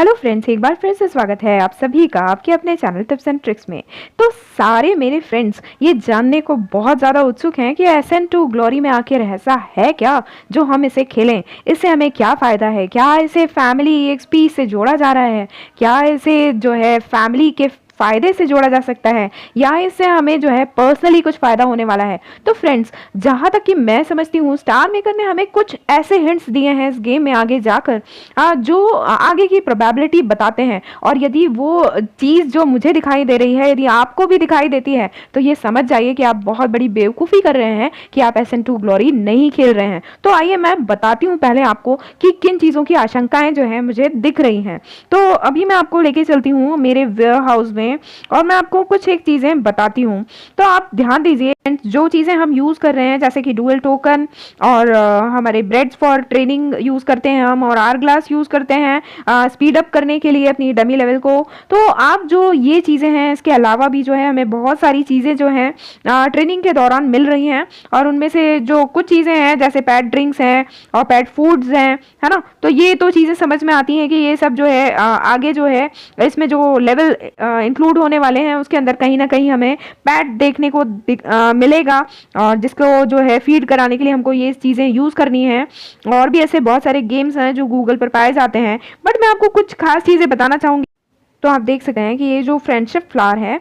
Hello friends, एक बार फिर से स्वागत है आप सभी का आपके अपने चैनल टिप्स एंड ट्रिक्स में। तो सारे मेरे फ्रेंड्स ये जानने को बहुत ज़्यादा उत्सुक हैं कि एसेंट टू ग्लोरी में आखिर ऐसा है क्या जो हम इसे खेलें, इससे हमें क्या फ़ायदा है, क्या इसे फैमिली एक्सपी से जोड़ा जा रहा है, क्या इसे जो है फैमिली के फ़ायदे से जोड़ा जा सकता है, या इससे हमें जो है पर्सनली कुछ फ़ायदा होने वाला है। तो फ्रेंड्स, जहाँ तक कि मैं समझती हूँ, स्टार मेकर ने हमें कुछ ऐसे हिंट्स दिए हैं इस गेम में आगे जाकर जो आगे की प्रोबेबिलिटी बताते हैं। और यदि वो चीज़ जो मुझे दिखाई दे रही है यदि आपको भी दिखाई देती है तो ये समझ जाइए कि आप बहुत बड़ी बेवकूफ़ी कर रहे हैं कि आप एसेंट टू ग्लोरी नहीं खेल रहे हैं। तो आइए मैं बताती हूँ पहले आपको कि किन चीज़ों की आशंकाएं जो है मुझे दिख रही हैं। तो अभी मैं आपको लेके चलती हूँ मेरे वेयर हाउस में और मैं आपको कुछ एक चीज़ें बताती हूँ। तो आप ध्यान दीजिए, जो चीज़ें हम यूज़ कर रहे हैं जैसे कि डुअल टोकन और हमारे ब्रेड्स फॉर ट्रेनिंग यूज़ करते हैं हम, और आर ग्लास यूज़ करते हैं स्पीड अप करने के लिए अपनी डमी लेवल को। तो आप जो ये चीज़ें हैं, इसके अलावा भी जो है हमें बहुत सारी चीज़ें जो हैं ट्रेनिंग के दौरान मिल रही हैं। और उनमें से जो कुछ चीज़ें हैं जैसे पैड ड्रिंक्स हैं और पैड फूड्स हैं, है ना। तो ये तो चीज़ें समझ में आती हैं कि ये सब जो है आगे जो है इसमें जो लेवल इंक्लूड होने वाले हैं उसके अंदर कहीं ना कहीं हमें पैड देखने को मिलेगा, और जिसको जो है फीड कराने के लिए हमको ये चीज़ें यूज़ करनी है। और भी ऐसे बहुत सारे गेम्स हैं जो गूगल पर पाए जाते हैं, बट मैं आपको कुछ खास चीज़ें बताना चाहूँगी। तो आप देख सकते हैं कि ये जो फ्रेंडशिप फ्लावर है,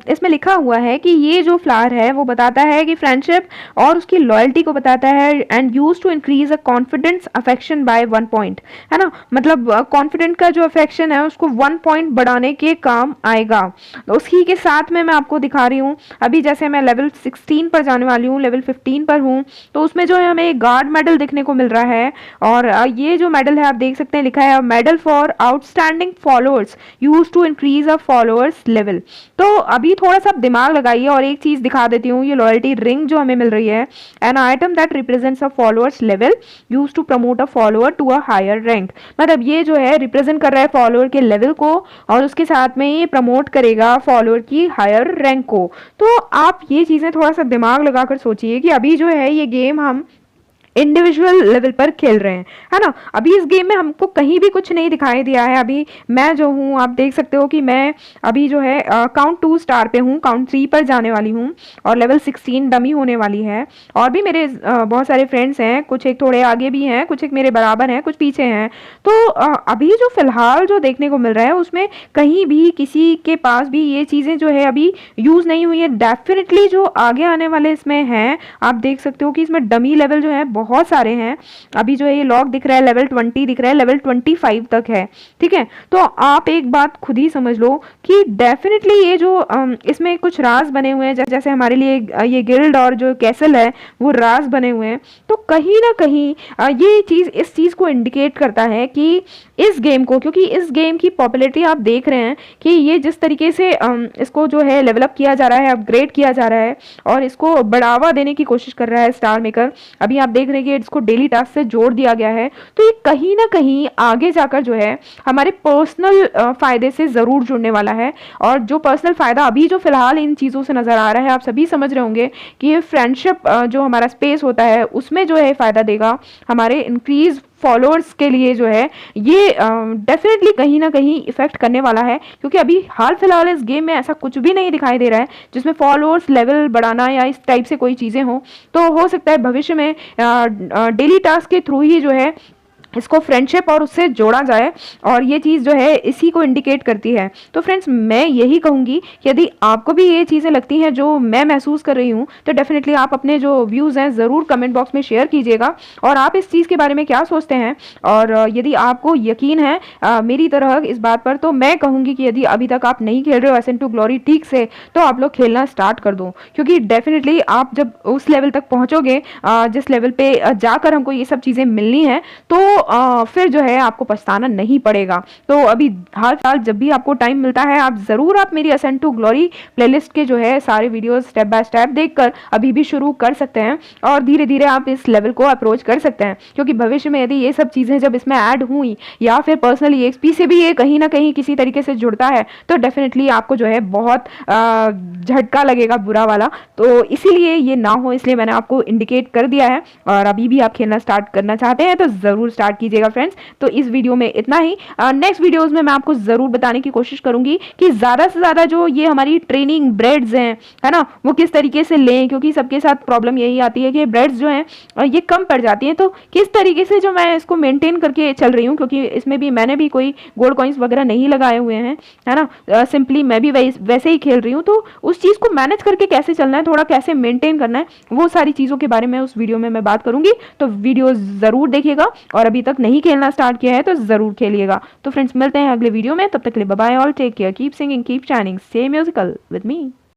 इसमें लिखा हुआ है कि ये जो फ्लावर है वो बताता है कि फ्रेंडशिप और उसकी लॉयल्टी को बताता है, and use to increase a confidence affection by 1 point, है ना। मतलब कॉन्फिडेंट का जो अफेक्शन है उसको 1 पॉइंट बढ़ाने के काम आएगा। तो उसी के साथ में मैं आपको दिखा रही हूँ, अभी जैसे मैं लेवल 16 पर जाने वाली हूँ, लेवल 15 पर हूँ, तो उसमें जो है हमें एक गार्ड मेडल देखने को मिल रहा है। और ये जो मेडल है आप देख सकते हैं, लिखा है medal for outstanding followers use to increase a followers level. तो अभी थोड़ा सा दिमाग लगाइए और एक चीज दिखा देती हूँ। ये लॉयल्टी रिंग जो हमें मिल रही है, an item that represents a followers level use to promote a follower to a higher rank. मतलब ये जो है रिप्रेजेंट कर रहा है फॉलोअर के लेवल को, और उसके साथ में ये प्रमोट करेगा फॉलोअर की हायर रैंक को। तो आप ये चीजें थोड़ा सा दिमाग लगाकर सोचिए कि अभी जो है ये गेम हम इंडिविजुअल लेवल पर खेल रहे हैं, है ना। अभी इस गेम में हमको कहीं भी कुछ नहीं दिखाई दिया है। अभी मैं जो हूँ, आप देख सकते हो कि मैं अभी जो है काउंट 2 स्टार पे हूँ, काउंट 3 पर जाने वाली हूँ, और लेवल 16 डमी होने वाली है। और भी मेरे बहुत सारे फ्रेंड्स हैं, कुछ एक थोड़े आगे भी हैं, कुछ एक मेरे बराबर हैं, कुछ पीछे हैं। तो अभी जो फिलहाल जो देखने को मिल रहा है उसमें कहीं भी किसी के पास भी ये चीज़ें जो है अभी यूज़ नहीं हुई है। डेफिनेटली जो आगे आने वाले इसमें हैं, आप देख सकते हो कि इसमें डमी लेवल जो है बहुत सारे हैं। अभी जो है ये लॉक दिख रहा है, लेवल 20 दिख रहा है, लेवल 25 तक है, ठीक है। तो आप एक बात खुद ही समझ लो कि डेफिनेटली ये जो इसमें कुछ राज बने हुए हैं, जैसे हमारे लिए ये गिल्ड और जो कैसल है वो राज बने हुए हैं। तो कहीं ना कहीं ये चीज़ इस चीज़ को इंडिकेट करता है कि इस गेम को, क्योंकि इस गेम की पॉपुलैरिटी आप देख रहे हैं कि ये जिस तरीके से इसको जो है डेवलप किया जा रहा है, अपग्रेड किया जा रहा है, और इसको बढ़ावा देने की कोशिश कर रहा है स्टार मेकर। अभी आप देख रहे हैं कि इसको डेली टास्क से जोड़ दिया गया है। तो ये कहीं ना कहीं आगे जाकर जो है हमारे पर्सनल फायदे से ज़रूर जुड़ने वाला है। और जो पर्सनल फ़ायदा अभी जो फिलहाल इन चीज़ों से नज़र आ रहा है, आप सभी समझ रहे होंगे कि ये फ्रेंडशिप जो हमारा स्पेस होता है उसमें जो है फ़ायदा देगा। हमारे इंक्रीज फॉलोअर्स के लिए जो है ये डेफिनेटली कहीं ना कहीं इफेक्ट करने वाला है, क्योंकि अभी हाल फिलहाल इस गेम में ऐसा कुछ भी नहीं दिखाई दे रहा है जिसमें फॉलोअर्स लेवल बढ़ाना या इस टाइप से कोई चीज़ें हों। तो हो सकता है भविष्य में डेली टास्क के थ्रू ही जो है इसको फ्रेंडशिप और उससे जोड़ा जाए, और ये चीज़ जो है इसी को इंडिकेट करती है। तो फ्रेंड्स, मैं यही कहूँगी कि यदि आपको भी ये चीज़ें लगती हैं जो मैं महसूस कर रही हूँ, तो डेफिनेटली आप अपने जो व्यूज़ हैं ज़रूर कमेंट बॉक्स में शेयर कीजिएगा, और आप इस चीज़ के बारे में क्या सोचते हैं। और यदि आपको यकीन है मेरी तरह इस बात पर, तो मैं कहूँगी कि यदि अभी तक आप नहीं खेल रहे हो एसेंट टू ग्लोरी ठीक से, तो आप लोग खेलना स्टार्ट कर दो, क्योंकि डेफिनेटली आप जब उस लेवल तक पहुँचोगे जिस लेवल पर जाकर हमको ये सब चीज़ें मिलनी है, तो फिर जो है आपको पछताना नहीं पड़ेगा। तो अभी हाल फिलहाल जब भी आपको टाइम मिलता है, आप ज़रूर आप मेरी एसेंट टू ग्लोरी प्लेलिस्ट के जो है सारे वीडियोस स्टेप बाय स्टेप देखकर अभी भी शुरू कर सकते हैं, और धीरे धीरे आप इस लेवल को अप्रोच कर सकते हैं। क्योंकि भविष्य में यदि ये सब चीज़ें जब इसमें ऐड हुई, या फिर पर्सनली एक्सपी से भी ये कहीं ना कहीं किसी तरीके से जुड़ता है, तो डेफिनेटली आपको जो है बहुत झटका लगेगा बुरा वाला। तो इसीलिए ये ना हो, इसलिए मैंने आपको इंडिकेट कर दिया है। और अभी भी आप खेलना स्टार्ट करना चाहते हैं तो ज़रूर स्टार्ट स्टार्ट कीजिएगा फ्रेंड्स। तो इस वीडियो में इतना ही। नेक्स्ट वीडियोज़ में मैं आपको ज़रूर बताने की कोशिश करूँगी कि ज़्यादा से ज़्यादा जो ये हमारी ट्रेनिंग ब्रेड्स हैं, है ना, वो किस तरीके से लें, क्योंकि सबके साथ प्रॉब्लम यही आती है कि ब्रेड्स जो हैं ये कम पड़ जाती हैं। तो किस तरीके से जो मैं इसको मेंटेन करके चल रही हूँ, क्योंकि इसमें भी मैंने भी कोई गोल्ड कॉइन्स वगैरह नहीं लगाए हुए हैं, है ना, सिंपली मैं भी वैसे ही खेल रही हूँ। तो उस चीज़ को मैनेज करके कैसे चलना है, थोड़ा कैसे मेंटेन करना है, वो सारी चीज़ों के बारे में उस वीडियो में मैं बात करूँगी। तो वीडियो ज़रूर देखिएगा, और अभी तक नहीं खेलना स्टार्ट किया है तो ज़रूर खेलिएगा। तो फ्रेंड्स मिलते हैं अगले वीडियो में, तब तक के लिए bye bye, all take care, keep singing, keep shining, stay musical with me.